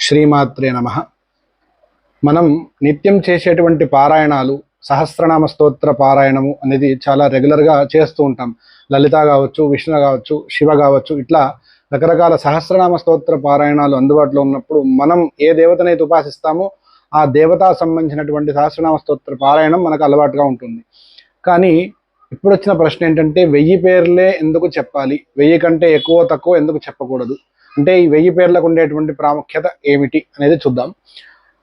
శ్రీమాత్రే నమః. మనం నిత్యం చేసేటువంటి పారాయణాలు సహస్రనామ స్తోత్ర పారాయణము అనేది చాలా రెగ్యులర్గా చేస్తూ ఉంటాం. లలిత కావచ్చు, విష్ణు కావచ్చు, శివ కావచ్చు, ఇట్లా రకరకాల సహస్రనామ స్తోత్ర పారాయణాలు అందుబాటులో ఉన్నప్పుడు మనం ఏ దేవతనైతే ఉపాసిస్తామో ఆ దేవతా సంబంధించినటువంటి సహస్రనామ స్తోత్ర పారాయణం మనకు అలవాటుగా ఉంటుంది. కానీ ఇప్పుడు వచ్చిన ప్రశ్న ఏంటంటే 1000 పేర్లే ఎందుకు చెప్పాలి, 1000 కంటే ఎక్కువ తక్కువ ఎందుకు చెప్పకూడదు, అంటే ఈ 1000 పేర్లకు ఉండేటువంటి ప్రాముఖ్యత ఏమిటి అనేది చూద్దాం.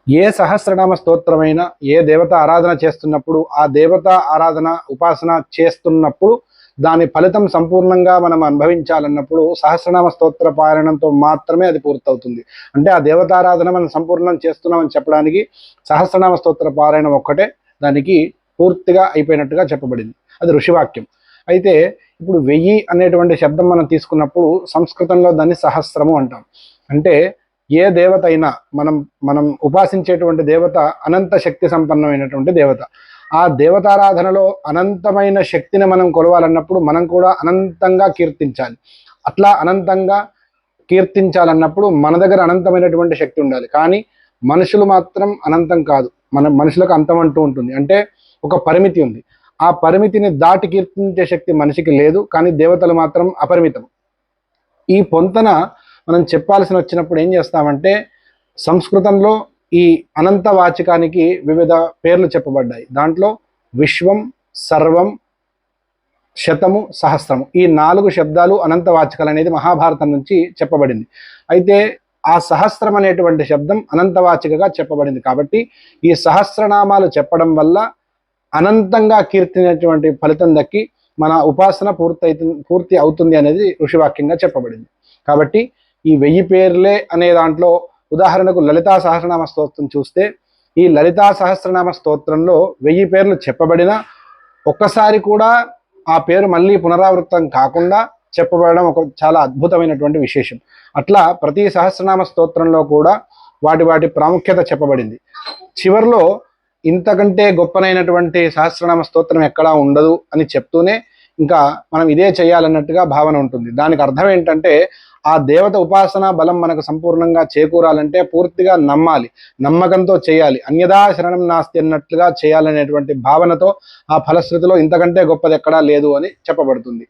ఏ సహస్రనామ స్తోత్రమైన ఏ దేవత ఆరాధన చేస్తున్నప్పుడు ఆ దేవత ఆరాధన ఉపాసన చేస్తున్నప్పుడు దాని ఫలితం సంపూర్ణంగా మనం అనుభవించాలన్నప్పుడు సహస్రనామ స్తోత్ర పారాయణంతో మాత్రమే అది పూర్తవుతుంది. అంటే ఆ దేవతారాధన మనం సంపూర్ణం చేస్తున్నామని చెప్పడానికి సహస్రనామ స్తోత్ర పారాయణం ఒక్కటే దానికి పూర్తిగా అయిపోయినట్టుగా చెప్పబడింది. అది ఋషివాక్యం. అయితే ఇప్పుడు 1000 అనేటువంటి శబ్దం మనం తీసుకున్నప్పుడు సంస్కృతంలో దాన్ని సహస్రము అంటాం. అంటే ఏ దేవత అయినా మనం ఉపాసించేటువంటి దేవత అనంత శక్తి సంపన్నమైనటువంటి దేవత. ఆ దేవతారాధనలో అనంతమైన శక్తిని మనం కొలవాలన్నప్పుడు మనం కూడా అనంతంగా కీర్తించాలి. అట్లా అనంతంగా కీర్తించాలన్నప్పుడు మన దగ్గర అనంతమైనటువంటి శక్తి ఉండాలి. కానీ మనుషులు మాత్రం అనంతం కాదు. మనుషులకు అంతం అంటూ ఉంటుంది. అంటే ఒక పరిమితి ఉంది. ఆ పరిమితిని దాటి కీర్తించే శక్తి మనిషికి లేదు. కానీ దేవతలు మాత్రం అపరిమితం. ఈ పొంతన మనం చెప్పాల్సిన వచ్చినప్పుడు ఏం చేస్తామంటే సంస్కృతంలో ఈ అనంత వాచకానికి వివిధ పేర్లు చెప్పబడ్డాయి. దాంట్లో విశ్వం, సర్వం, శతము, సహస్రము ఈ 4 శబ్దాలు అనంత వాచకాలు అనేది మహాభారతం నుంచి చెప్పబడింది. అయితే ఆ సహస్రం అనేటువంటి శబ్దం అనంతవాచికగా చెప్పబడింది. కాబట్టి ఈ సహస్రనామాలు చెప్పడం వల్ల అనంతంగా కీర్తినటువంటి ఫలితం దక్కి మన ఉపాసన పూర్తి అవుతుంది అనేది ఋషివాక్యంగా చెప్పబడింది. కాబట్టి ఈ 1000 పేర్లే అనే దాంట్లో ఉదాహరణకు లలితా సహస్రనామ స్తోత్రం చూస్తే ఈ లలితా సహస్రనామ స్తోత్రంలో 1000 పేర్లు చెప్పబడినా ఒక్కసారి కూడా ఆ పేరు మళ్ళీ పునరావృతం కాకుండా చెప్పబడడం ఒక చాలా అద్భుతమైనటువంటి విశేషం. అట్లా ప్రతి సహస్రనామ స్తోత్రంలో కూడా వాటి ప్రాముఖ్యత చెప్పబడింది. చివరిలో ఇంతకంటే గొప్పనైనటువంటి సహస్రనామ స్తోత్రం ఎక్కడా ఉండదు అని చెప్తూనే ఇంకా మనం ఇదే చేయాలన్నట్టుగా భావన ఉంటుంది. దానికి అర్థం ఏంటంటే ఆ దేవత ఉపాసన బలం మనకు సంపూర్ణంగా చేకూరాలంటే పూర్తిగా నమ్మాలి, నమ్మకంతో చేయాలి. అన్యదా శరణం నాస్తి అన్నట్లుగా చేయాలనేటువంటి భావనతో ఆ ఫలశ్రుతిలో ఇంతకంటే గొప్పది ఎక్కడా లేదు అని చెప్పబడుతుంది.